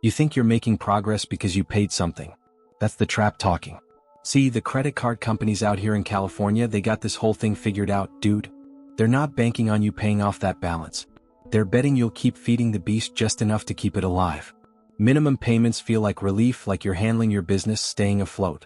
You think you're making progress because you paid something. That's the trap talking. See, the credit card companies out here in California, they got this whole thing figured out, dude. They're not banking on you paying off that balance. They're betting you'll keep feeding the beast just enough to keep it alive. Minimum payments feel like relief, like you're handling your business, staying afloat.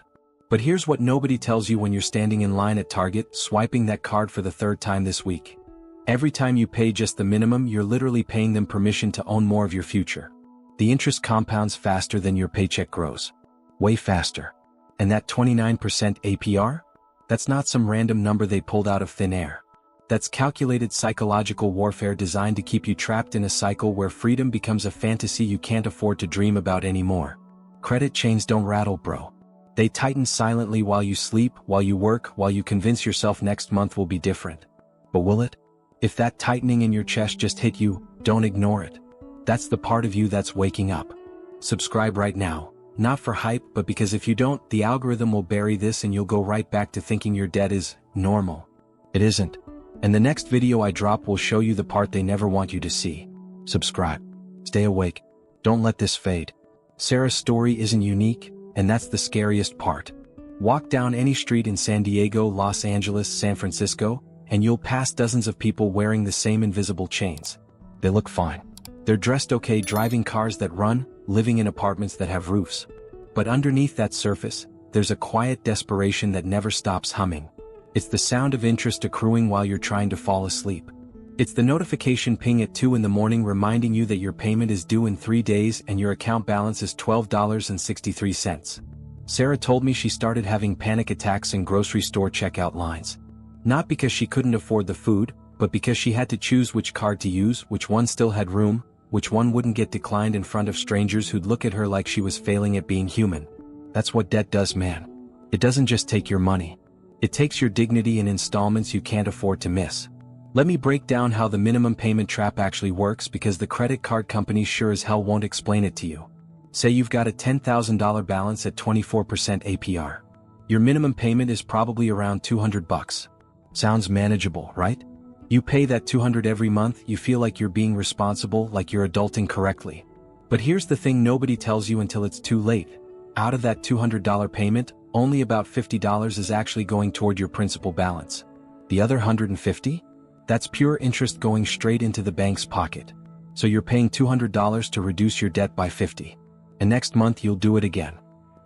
But here's what nobody tells you when you're standing in line at Target, swiping that card for the third time this week. Every time you pay just the minimum, you're literally paying them permission to own more of your future. The interest compounds faster than your paycheck grows. Way faster. And that 29% APR? That's not some random number they pulled out of thin air. That's calculated psychological warfare designed to keep you trapped in a cycle where freedom becomes a fantasy you can't afford to dream about anymore. Credit chains don't rattle, bro. They tighten silently while you sleep, while you work, while you convince yourself next month will be different. But will it? If that tightening in your chest just hit you, don't ignore it. That's the part of you that's waking up. Subscribe right now, not for hype, but because if you don't, the algorithm will bury this and you'll go right back to thinking your debt is normal. It isn't. And the next video I drop will show you the part they never want you to see. Subscribe. Stay awake. Don't let this fade. Sarah's story isn't unique, and that's the scariest part. Walk down any street in San Diego, Los Angeles, San Francisco, and you'll pass dozens of people wearing the same invisible chains. They look fine. They're dressed okay, driving cars that run, living in apartments that have roofs. But underneath that surface, there's a quiet desperation that never stops humming. It's the sound of interest accruing while you're trying to fall asleep. It's the notification ping at 2 in the morning reminding you that your payment is due in 3 days and your account balance is $12.63. Sarah told me she started having panic attacks in grocery store checkout lines. Not because she couldn't afford the food, but because she had to choose which card to use, which one still had room, which one wouldn't get declined in front of strangers who'd look at her like she was failing at being human. That's what debt does, man. It doesn't just take your money. It takes your dignity in installments you can't afford to miss. Let me break down how the minimum payment trap actually works, because the credit card companies sure as hell won't explain it to you. Say you've got a $10,000 balance at 24% APR. Your minimum payment is probably around $200. Sounds manageable, right? You pay that $200 every month, you feel like you're being responsible, like you're adulting correctly. But here's the thing nobody tells you until it's too late. Out of that $200 payment, only about $50 is actually going toward your principal balance. The other $150? That's pure interest going straight into the bank's pocket. So you're paying $200 to reduce your debt by $50. And next month you'll do it again.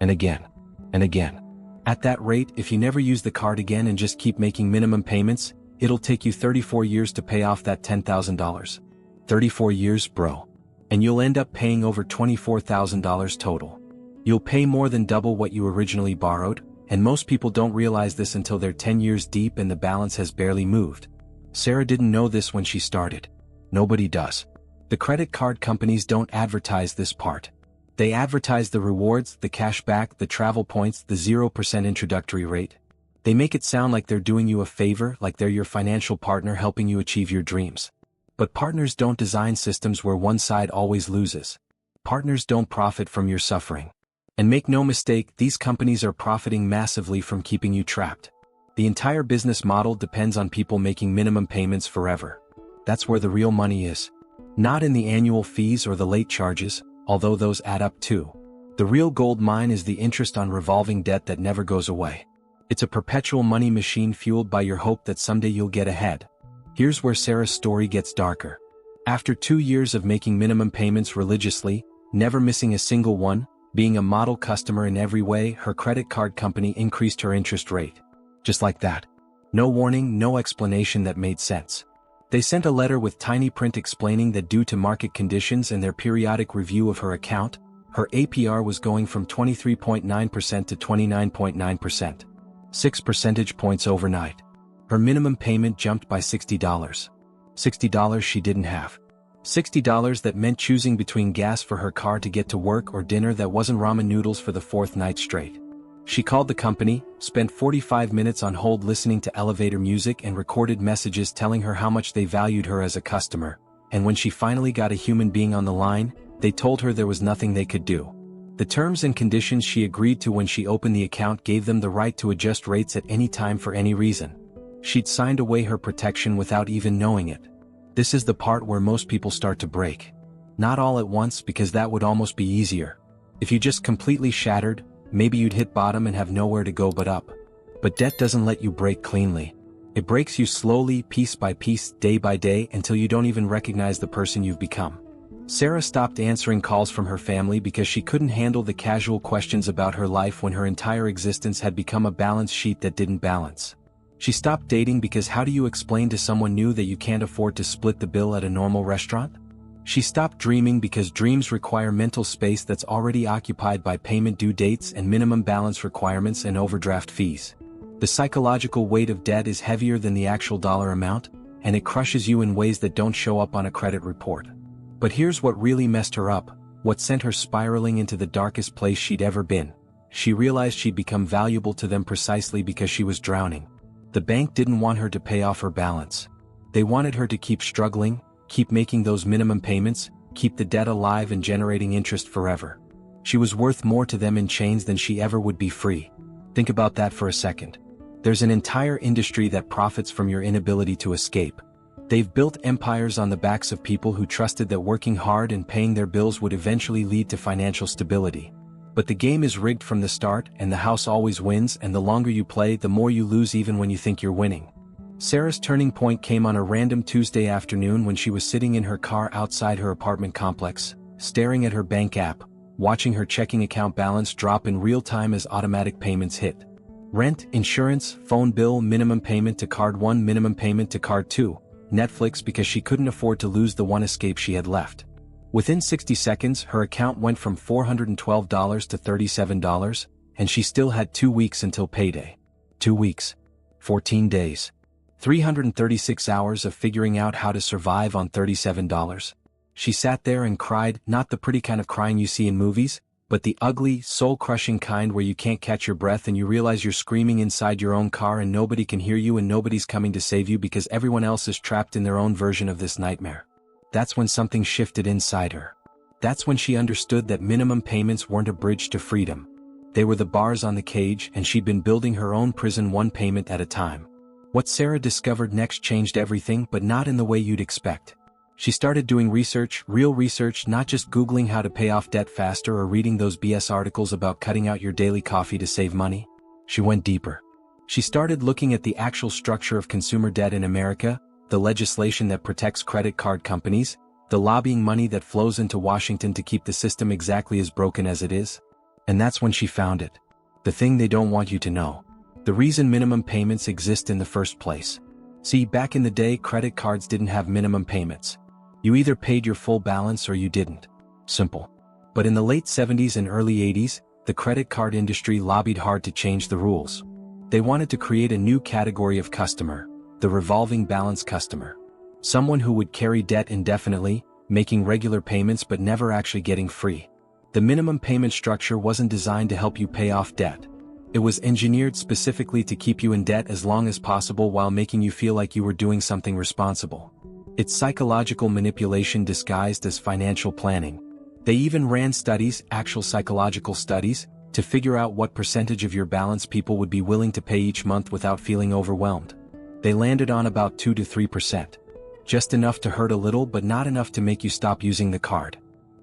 And again. And again. At that rate, if you never use the card again and just keep making minimum payments, it'll take you 34 years to pay off that $10,000. 34 years, bro. And you'll end up paying over $24,000 total. You'll pay more than double what you originally borrowed, and most people don't realize this until they're 10 years deep and the balance has barely moved. Sarah didn't know this when she started. Nobody does. The credit card companies don't advertise this part. They advertise the rewards, the cash back, the travel points, the 0% introductory rate. They make it sound like they're doing you a favor, like they're your financial partner helping you achieve your dreams. But partners don't design systems where one side always loses. Partners don't profit from your suffering. And make no mistake, these companies are profiting massively from keeping you trapped. The entire business model depends on people making minimum payments forever. That's where the real money is. Not in the annual fees or the late charges, although those add up too. The real gold mine is the interest on revolving debt that never goes away. It's a perpetual money machine fueled by your hope that someday you'll get ahead. Here's where Sarah's story gets darker. After 2 years of making minimum payments religiously, never missing a single one, being a model customer in every way, her credit card company increased her interest rate. Just like that. No warning, no explanation that made sense. They sent a letter with tiny print explaining that due to market conditions and their periodic review of her account, her APR was going from 23.9% to 29.9%. 6 percentage points overnight. Her minimum payment jumped by $60. $60 she didn't have. $60 that meant choosing between gas for her car to get to work or dinner that wasn't ramen noodles for the 4th night straight. She called the company, spent 45 minutes on hold listening to elevator music and recorded messages telling her how much they valued her as a customer, and when she finally got a human being on the line, they told her there was nothing they could do. The terms and conditions she agreed to when she opened the account gave them the right to adjust rates at any time for any reason. She'd signed away her protection without even knowing it. This is the part where most people start to break. Not all at once, because that would almost be easier. If you just completely shattered, maybe you'd hit bottom and have nowhere to go but up. But debt doesn't let you break cleanly. It breaks you slowly, piece by piece, day by day, until you don't even recognize the person you've become. Sarah stopped answering calls from her family because she couldn't handle the casual questions about her life when her entire existence had become a balance sheet that didn't balance. She stopped dating because how do you explain to someone new that you can't afford to split the bill at a normal restaurant? She stopped dreaming because dreams require mental space that's already occupied by payment due dates and minimum balance requirements and overdraft fees. The psychological weight of debt is heavier than the actual dollar amount, and it crushes you in ways that don't show up on a credit report. But here's what really messed her up, what sent her spiraling into the darkest place she'd ever been. She realized she'd become valuable to them precisely because she was drowning. The bank didn't want her to pay off her balance. They wanted her to keep struggling, keep making those minimum payments, keep the debt alive and generating interest forever. She was worth more to them in chains than she ever would be free. Think about that for a second. There's an entire industry that profits from your inability to escape. They've built empires on the backs of people who trusted that working hard and paying their bills would eventually lead to financial stability. But the game is rigged from the start, and the house always wins, and the longer you play, the more you lose even when you think you're winning. Sarah's turning point came on a random Tuesday afternoon when she was sitting in her car outside her apartment complex, staring at her bank app, watching her checking account balance drop in real time as automatic payments hit. Rent, insurance, phone bill, minimum payment to card 1, minimum payment to card 2. Netflix, because she couldn't afford to lose the one escape she had left. Within 60 seconds, her account went from $412 to $37, and she still had 2 weeks until payday. 2 weeks. 14 days. 336 hours of figuring out how to survive on $37. She sat there and cried, not the pretty kind of crying you see in movies, but the ugly, soul-crushing kind where you can't catch your breath and you realize you're screaming inside your own car and nobody can hear you and nobody's coming to save you because everyone else is trapped in their own version of this nightmare. That's when something shifted inside her. That's when she understood that minimum payments weren't a bridge to freedom. They were the bars on the cage, and she'd been building her own prison one payment at a time. What Sarah discovered next changed everything, but not in the way you'd expect. She started doing research, real research, not just Googling how to pay off debt faster or reading those BS articles about cutting out your daily coffee to save money. She went deeper. She started looking at the actual structure of consumer debt in America, the legislation that protects credit card companies, the lobbying money that flows into Washington to keep the system exactly as broken as it is. And that's when she found it. The thing they don't want you to know. The reason minimum payments exist in the first place. See, back in the day, credit cards didn't have minimum payments. You either paid your full balance or you didn't. Simple. But in the late 70s and early 80s, the credit card industry lobbied hard to change the rules. They wanted to create a new category of customer, the revolving balance customer. Someone who would carry debt indefinitely, making regular payments but never actually getting free. The minimum payment structure wasn't designed to help you pay off debt. It was engineered specifically to keep you in debt as long as possible while making you feel like you were doing something responsible. It's psychological manipulation disguised as financial planning. They even ran studies, actual psychological studies, to figure out what percentage of your balance people would be willing to pay each month without feeling overwhelmed. They landed on about 2 to 3%. Just enough to hurt a little, but not enough to make you stop using the card.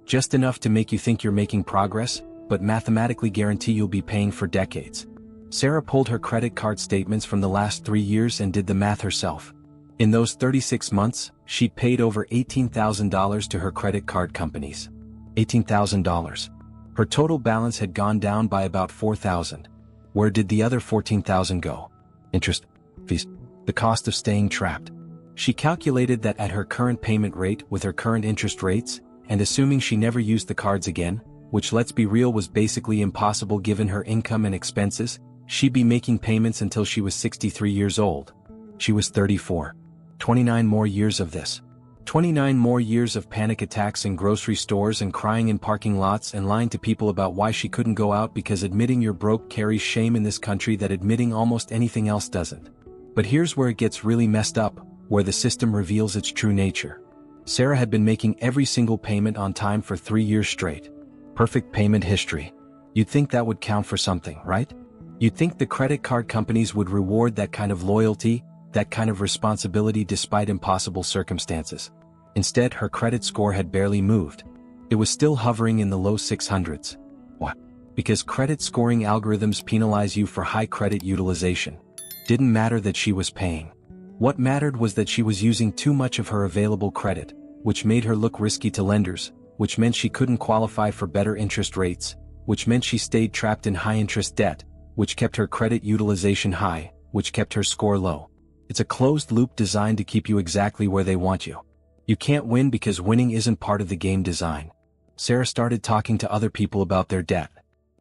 Just enough to make you think you're making progress, but mathematically guarantee you'll be paying for decades. Sarah pulled her credit card statements from the last 3 years and did the math herself. In those 36 months, she'd paid over $18,000 to her credit card companies. $18,000. Her total balance had gone down by about $4,000. Where did the other $14,000 go? Interest, fees, the cost of staying trapped. She calculated that at her current payment rate with her current interest rates, and assuming she never used the cards again, which let's be real was basically impossible given her income and expenses, she'd be making payments until she was 63 years old. She was 34. 29 more years of this. 29 more years of panic attacks in grocery stores and crying in parking lots and lying to people about why she couldn't go out because admitting you're broke carries shame in this country that admitting almost anything else doesn't. But here's where it gets really messed up, where the system reveals its true nature. Sarah had been making every single payment on time for 3 years straight. Perfect payment history. You'd think that would count for something, right? You'd think the credit card companies would reward that kind of loyalty, that kind of responsibility despite impossible circumstances. Instead, her credit score had barely moved. It was still hovering in the low 600s. What? Because credit scoring algorithms penalize you for high credit utilization. Didn't matter that she was paying. What mattered was that she was using too much of her available credit, which made her look risky to lenders, which meant she couldn't qualify for better interest rates, which meant she stayed trapped in high-interest debt, which kept her credit utilization high, which kept her score low. It's a closed loop designed to keep you exactly where they want you. You can't win because winning isn't part of the game design. Sarah started talking to other people about their debt.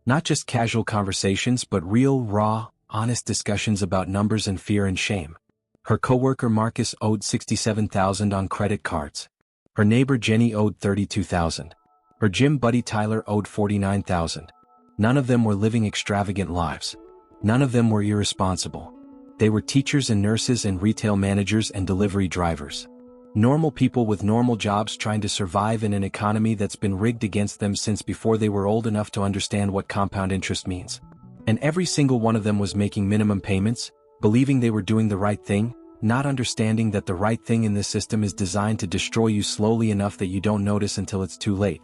Not just casual conversations but real, raw, honest discussions about numbers and fear and shame. Her coworker Marcus owed $67,000 on credit cards. Her neighbor Jenny owed $32,000. Her gym buddy Tyler owed $49,000. None of them were living extravagant lives. None of them were irresponsible. They were teachers and nurses and retail managers and delivery drivers. Normal people with normal jobs trying to survive in an economy that's been rigged against them since before they were old enough to understand what compound interest means. And every single one of them was making minimum payments, believing they were doing the right thing, not understanding that the right thing in this system is designed to destroy you slowly enough that you don't notice until it's too late.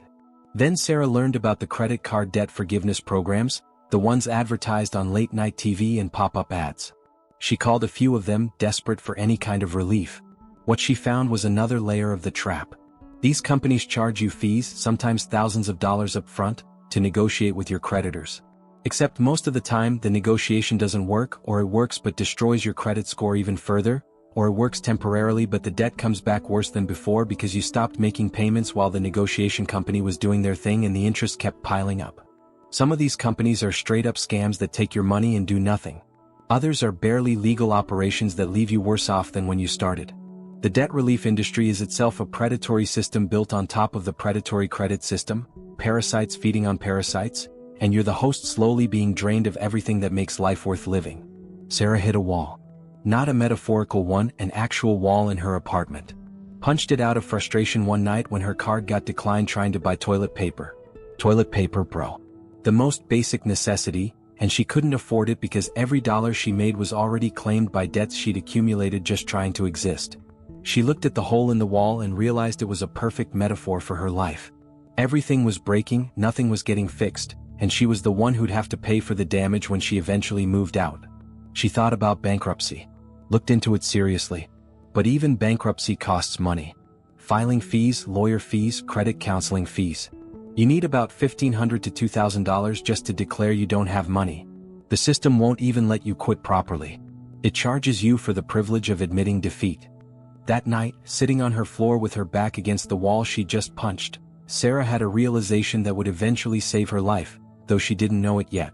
Then Sarah learned about the credit card debt forgiveness programs, the ones advertised on late-night TV and pop-up ads. She called a few of them, desperate for any kind of relief. What she found was another layer of the trap. These companies charge you fees, sometimes thousands of dollars up front, to negotiate with your creditors. Except most of the time the negotiation doesn't work, or it works but destroys your credit score even further, or it works temporarily but the debt comes back worse than before because you stopped making payments while the negotiation company was doing their thing and the interest kept piling up. Some of these companies are straight-up scams that take your money and do nothing. Others are barely legal operations that leave you worse off than when you started. The debt relief industry is itself a predatory system built on top of the predatory credit system, parasites feeding on parasites, and you're the host slowly being drained of everything that makes life worth living. Sarah hit a wall. Not a metaphorical one, an actual wall in her apartment. Punched it out of frustration one night when her card got declined trying to buy toilet paper. Toilet paper, bro. The most basic necessity, and she couldn't afford it because every dollar she made was already claimed by debts she'd accumulated just trying to exist. She looked at the hole in the wall and realized it was a perfect metaphor for her life. Everything was breaking, nothing was getting fixed, and she was the one who'd have to pay for the damage when she eventually moved out. She thought about bankruptcy. Looked into it seriously. But even bankruptcy costs money. Filing fees, lawyer fees, credit counseling fees. You need about $1,500 to $2,000 just to declare you don't have money. The system won't even let you quit properly. It charges you for the privilege of admitting defeat. That night, sitting on her floor with her back against the wall she just punched, Sarah had a realization that would eventually save her life, though she didn't know it yet.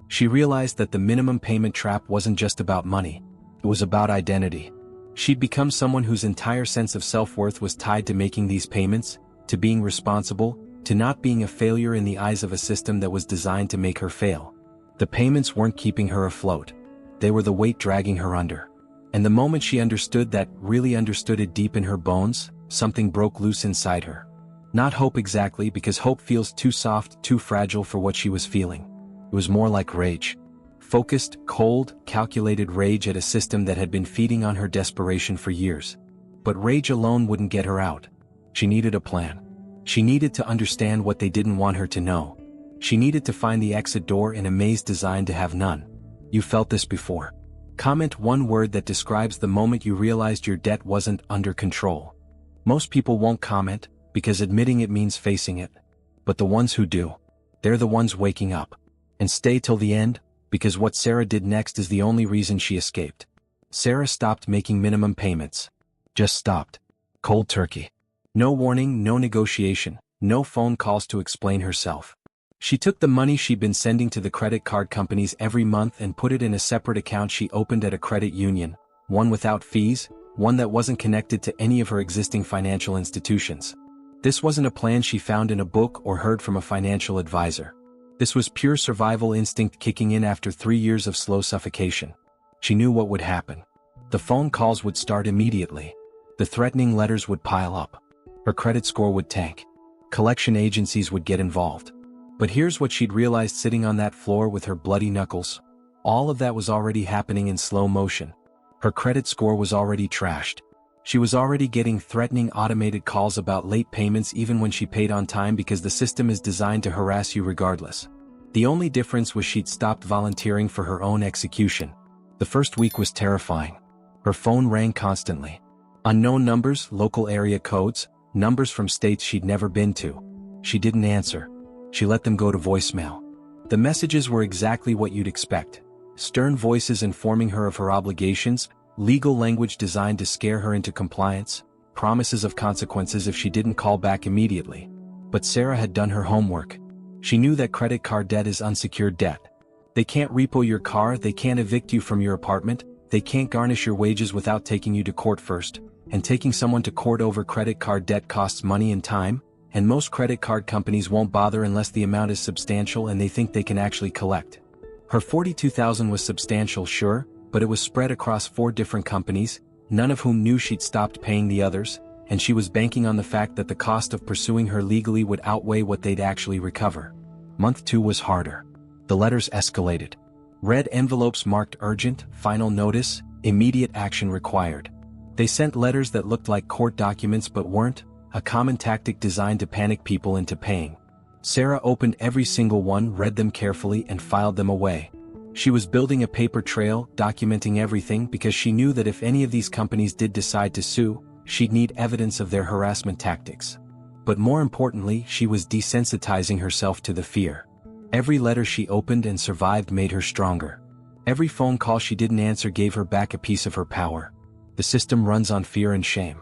She realized that the minimum payment trap wasn't just about money. It was about identity. She'd become someone whose entire sense of self-worth was tied to making these payments, to being responsible, to not being a failure in the eyes of a system that was designed to make her fail. The payments weren't keeping her afloat. They were the weight dragging her under. And the moment she understood that, really understood it deep in her bones, something broke loose inside her. Not hope exactly, because hope feels too soft, too fragile for what she was feeling. It was more like rage. Focused, cold, calculated rage at a system that had been feeding on her desperation for years. But rage alone wouldn't get her out. She needed a plan. She needed to understand what they didn't want her to know. She needed to find the exit door in a maze designed to have none. You felt this before. Comment one word that describes the moment you realized your debt wasn't under control. Most people won't comment, because admitting it means facing it. But the ones who do, they're the ones waking up. And stay till the end, because what Sarah did next is the only reason she escaped. Sarah stopped making minimum payments. Just stopped. Cold turkey. No warning, no negotiation, no phone calls to explain herself. She took the money she'd been sending to the credit card companies every month and put it in a separate account she opened at a credit union, one without fees, one that wasn't connected to any of her existing financial institutions. This wasn't a plan she found in a book or heard from a financial advisor. This was pure survival instinct kicking in after 3 years of slow suffocation. She knew what would happen. The phone calls would start immediately. The threatening letters would pile up. Her credit score would tank. Collection agencies would get involved. But here's what she'd realized sitting on that floor with her bloody knuckles. All of that was already happening in slow motion. Her credit score was already trashed. She was already getting threatening automated calls about late payments even when she paid on time because the system is designed to harass you regardless. The only difference was she'd stopped volunteering for her own execution. The first week was terrifying. Her phone rang constantly. Unknown numbers, local area codes, numbers from states she'd never been to. She didn't answer. She let them go to voicemail. The messages were exactly what you'd expect. Stern voices informing her of her obligations, legal language designed to scare her into compliance, promises of consequences if she didn't call back immediately. But Sarah had done her homework. She knew that credit card debt is unsecured debt. They can't repo your car, they can't evict you from your apartment, they can't garnish your wages without taking you to court first, and taking someone to court over credit card debt costs money and time, and most credit card companies won't bother unless the amount is substantial and they think they can actually collect. Her $42,000 was substantial, sure, but it was spread across 4 different companies, none of whom knew she'd stopped paying the others, and she was banking on the fact that the cost of pursuing her legally would outweigh what they'd actually recover. Month 2 was harder. The letters escalated. Red envelopes marked urgent, final notice, immediate action required. They sent letters that looked like court documents but weren't, a common tactic designed to panic people into paying. Sarah opened every single one, read them carefully, and filed them away. She was building a paper trail, documenting everything because she knew that if any of these companies did decide to sue, she'd need evidence of their harassment tactics. But more importantly, she was desensitizing herself to the fear. Every letter she opened and survived made her stronger. Every phone call she didn't answer gave her back a piece of her power. The system runs on fear and shame.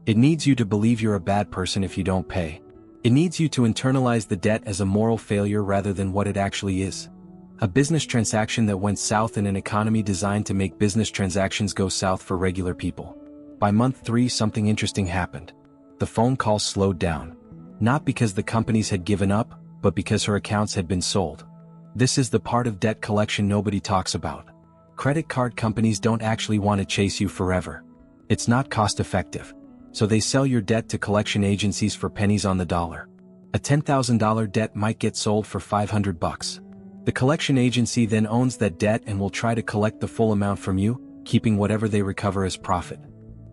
It needs you to believe you're a bad person if you don't pay. It needs you to internalize the debt as a moral failure rather than what it actually is. A business transaction that went south in an economy designed to make business transactions go south for regular people. By month 3, something interesting happened. The phone calls slowed down. Not because the companies had given up, but because her accounts had been sold. This is the part of debt collection nobody talks about. Credit card companies don't actually want to chase you forever. It's not cost effective. So they sell your debt to collection agencies for pennies on the dollar. A $10,000 debt might get sold for $500. The collection agency then owns that debt and will try to collect the full amount from you, keeping whatever they recover as profit.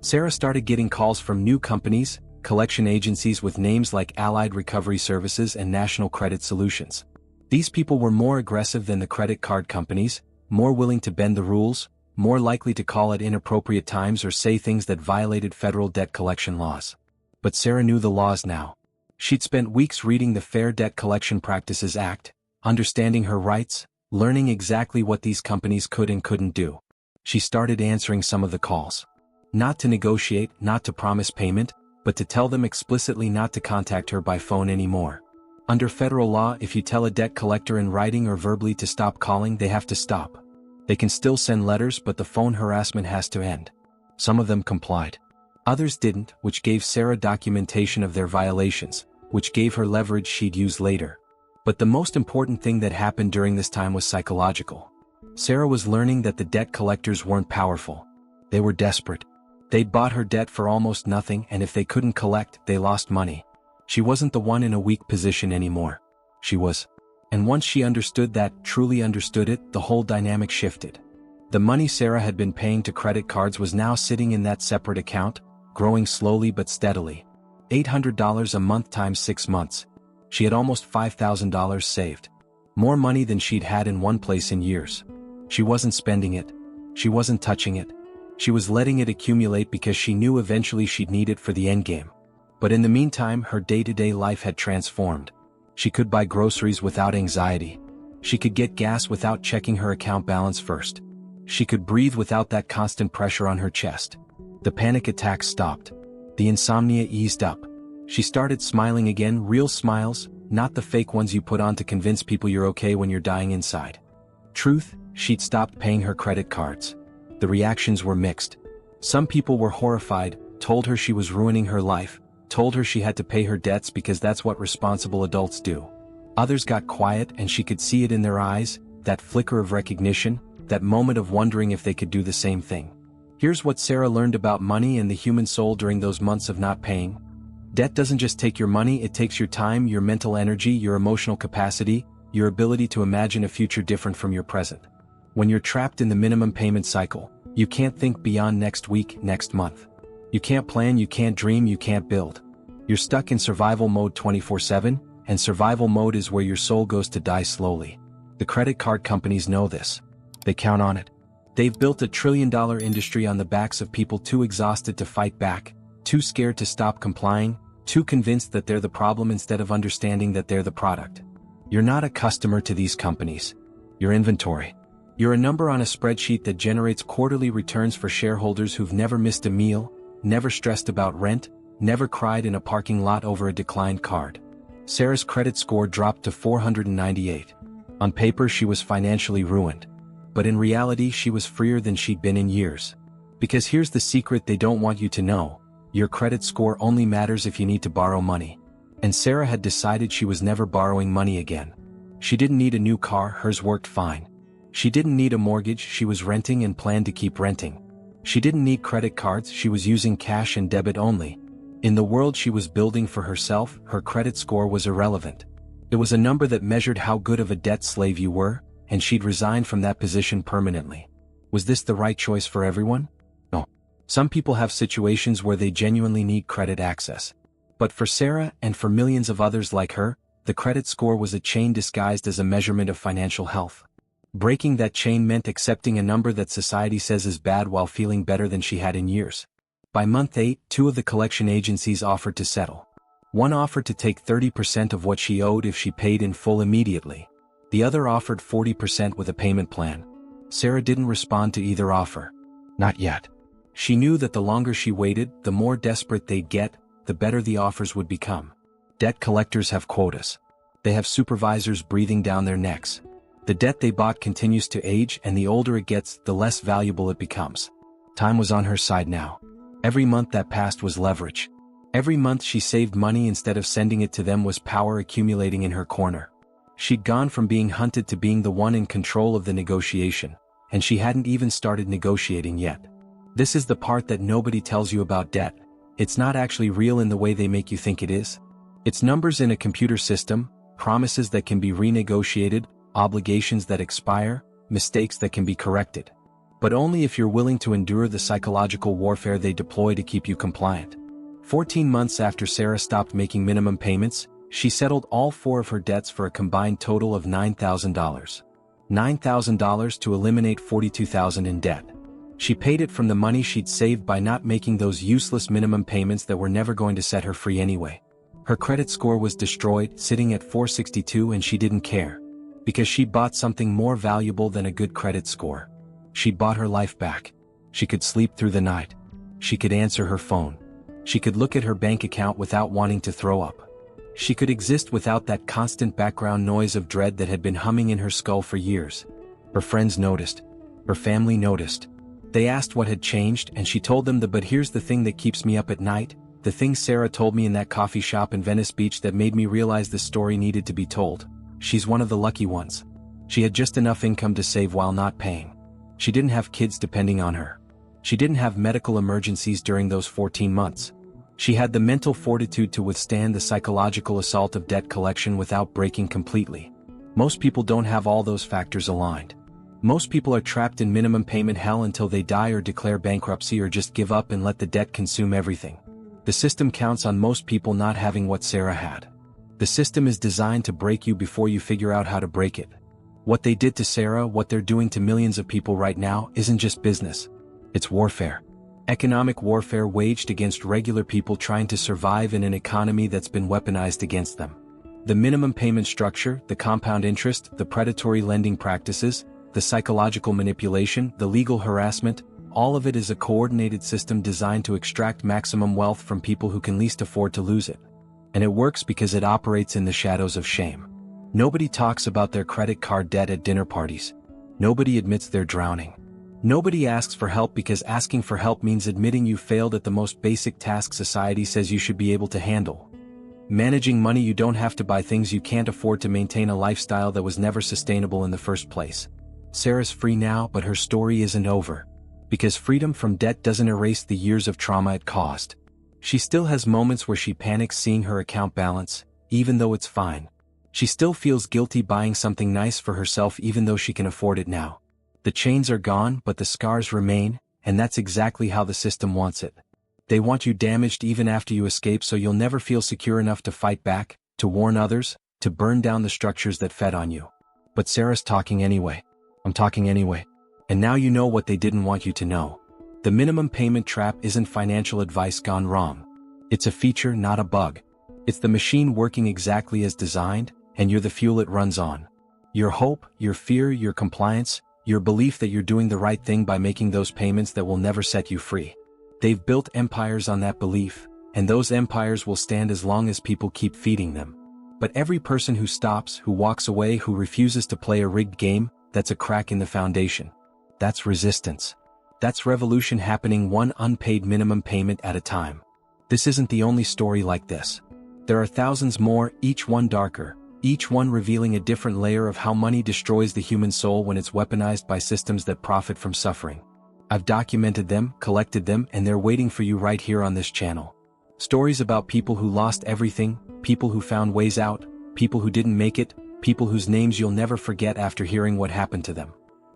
Sarah started getting calls from new companies, collection agencies with names like Allied Recovery Services and National Credit Solutions. These people were more aggressive than the credit card companies, more willing to bend the rules, more likely to call at inappropriate times or say things that violated federal debt collection laws. But Sarah knew the laws now. She'd spent weeks reading the Fair Debt Collection Practices Act, understanding her rights, learning exactly what these companies could and couldn't do. She started answering some of the calls. Not to negotiate, not to promise payment, but to tell them explicitly not to contact her by phone anymore. Under federal law, if you tell a debt collector in writing or verbally to stop calling, they have to stop. They can still send letters, but the phone harassment has to end. Some of them complied. Others didn't, which gave Sarah documentation of their violations, which gave her leverage she'd use later. But the most important thing that happened during this time was psychological. Sarah was learning that the debt collectors weren't powerful. They were desperate. They'd bought her debt for almost nothing, and if they couldn't collect, they lost money. She wasn't the one in a weak position anymore. She was. And once she understood that, truly understood it, the whole dynamic shifted. The money Sarah had been paying to credit cards was now sitting in that separate account, growing slowly but steadily. $800 a month times 6 months. She had almost $5,000 saved. More money than she'd had in one place in years. She wasn't spending it. She wasn't touching it. She was letting it accumulate because she knew eventually she'd need it for the endgame. But in the meantime, her day-to-day life had transformed. She could buy groceries without anxiety. She could get gas without checking her account balance first. She could breathe without that constant pressure on her chest. The panic attacks stopped. The insomnia eased up. She started smiling again, real smiles, not the fake ones you put on to convince people you're okay when you're dying inside. Truth, she'd stopped paying her credit cards. The reactions were mixed. Some people were horrified, told her she was ruining her life, told her she had to pay her debts because that's what responsible adults do. Others got quiet and she could see it in their eyes, that flicker of recognition, that moment of wondering if they could do the same thing. Here's what Sarah learned about money and the human soul during those months of not paying. Debt doesn't just take your money, it takes your time, your mental energy, your emotional capacity, your ability to imagine a future different from your present. When you're trapped in the minimum payment cycle, you can't think beyond next week, next month. You can't plan, you can't dream, you can't build. You're stuck in survival mode 24/7, and survival mode is where your soul goes to die slowly. The credit card companies know this. They count on it. They've built a trillion-dollar industry on the backs of people too exhausted to fight back, too scared to stop complying, too convinced that they're the problem instead of understanding that they're the product. You're not a customer to these companies. You're inventory. You're a number on a spreadsheet that generates quarterly returns for shareholders who've never missed a meal, never stressed about rent, never cried in a parking lot over a declined card. Sarah's credit score dropped to 498. On paper, she was financially ruined. But in reality, she was freer than she'd been in years. Because here's the secret they don't want you to know: your credit score only matters if you need to borrow money. And Sarah had decided she was never borrowing money again. She didn't need a new car, hers worked fine. She didn't need a mortgage, she was renting and planned to keep renting. She didn't need credit cards, she was using cash and debit only. In the world she was building for herself, her credit score was irrelevant. It was a number that measured how good of a debt slave you were, and she'd resigned from that position permanently. Was this the right choice for everyone? No. Some people have situations where they genuinely need credit access. But for Sarah, and for millions of others like her, the credit score was a chain disguised as a measurement of financial health. Breaking that chain meant accepting a number that society says is bad while feeling better than she had in years. By month 8, 2 of the collection agencies offered to settle. One offered to take 30% of what she owed if she paid in full immediately. The other offered 40% with a payment plan. Sarah didn't respond to either offer. Not yet. She knew that the longer she waited, the more desperate they'd get, the better the offers would become. Debt collectors have quotas. They have supervisors breathing down their necks. The debt they bought continues to age, and the older it gets, the less valuable it becomes. Time was on her side now. Every month that passed was leverage. Every month she saved money instead of sending it to them was power accumulating in her corner. She'd gone from being hunted to being the one in control of the negotiation, and she hadn't even started negotiating yet. This is the part that nobody tells you about debt. It's not actually real in the way they make you think it is. It's numbers in a computer system, promises that can be renegotiated, obligations that expire, mistakes that can be corrected. But only if you're willing to endure the psychological warfare they deploy to keep you compliant. 14 months after Sarah stopped making minimum payments, she settled all 4 of her debts for a combined total of $9,000. $9,000 to eliminate $42,000 in debt. She paid it from the money she'd saved by not making those useless minimum payments that were never going to set her free anyway. Her credit score was destroyed, sitting at 462, and she didn't care. Because she'd bought something more valuable than a good credit score. She'd bought her life back. She could sleep through the night. She could answer her phone. She could look at her bank account without wanting to throw up. She could exist without that constant background noise of dread that had been humming in her skull for years. Her friends noticed. Her family noticed. They asked what had changed, and she told them but here's the thing that keeps me up at night, the thing Sarah told me in that coffee shop in Venice Beach that made me realize this story needed to be told. She's one of the lucky ones. She had just enough income to save while not paying. She didn't have kids depending on her. She didn't have medical emergencies during those 14 months. She had the mental fortitude to withstand the psychological assault of debt collection without breaking completely. Most people don't have all those factors aligned. Most people are trapped in minimum payment hell until they die or declare bankruptcy or just give up and let the debt consume everything. The system counts on most people not having what Sarah had. The system is designed to break you before you figure out how to break it. What they did to Sarah, what they're doing to millions of people right now, isn't just business. It's warfare. Economic warfare waged against regular people trying to survive in an economy that's been weaponized against them. The minimum payment structure, the compound interest, the predatory lending practices, the psychological manipulation, the legal harassment, all of it is a coordinated system designed to extract maximum wealth from people who can least afford to lose it. And it works because it operates in the shadows of shame. Nobody talks about their credit card debt at dinner parties. Nobody admits they're drowning. Nobody asks for help because asking for help means admitting you failed at the most basic task society says you should be able to handle. Managing money. You don't have to buy things you can't afford to maintain a lifestyle that was never sustainable in the first place. Sarah's free now, but her story isn't over. Because freedom from debt doesn't erase the years of trauma it caused. She still has moments where she panics seeing her account balance, even though it's fine. She still feels guilty buying something nice for herself even though she can afford it now. The chains are gone, but the scars remain, and that's exactly how the system wants it. They want you damaged even after you escape, so you'll never feel secure enough to fight back, to warn others, to burn down the structures that fed on you. But Sarah's talking anyway. I'm talking anyway. And now you know what they didn't want you to know. The minimum payment trap isn't financial advice gone wrong. It's a feature, not a bug. It's the machine working exactly as designed, and you're the fuel it runs on. Your hope, your fear, your compliance, your belief that you're doing the right thing by making those payments that will never set you free. They've built empires on that belief, and those empires will stand as long as people keep feeding them. But every person who stops, who walks away, who refuses to play a rigged game, that's a crack in the foundation. That's resistance. That's revolution happening one unpaid minimum payment at a time. This isn't the only story like this. There are thousands more, each one darker, each one revealing a different layer of how money destroys the human soul when it's weaponized by systems that profit from suffering. I've documented them, collected them, and they're waiting for you right here on this channel. Stories about people who lost everything, people who found ways out, people who didn't make it, people whose names you'll never forget after hearing what happened to them.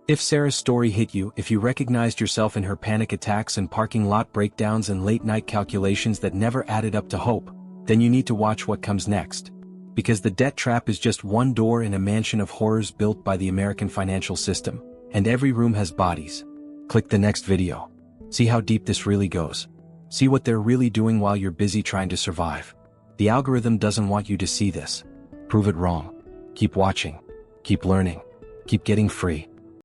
If Sarah's story hit you, if you recognized yourself in her panic attacks and parking lot breakdowns and late-night calculations that never added up to hope, then you need to watch what comes next. Because the debt trap is just one door in a mansion of horrors built by the American financial system, and every room has bodies. Click the next video. See how deep this really goes. See what they're really doing while you're busy trying to survive. The algorithm doesn't want you to see this. Prove it wrong. Keep watching. Keep learning. Keep getting free.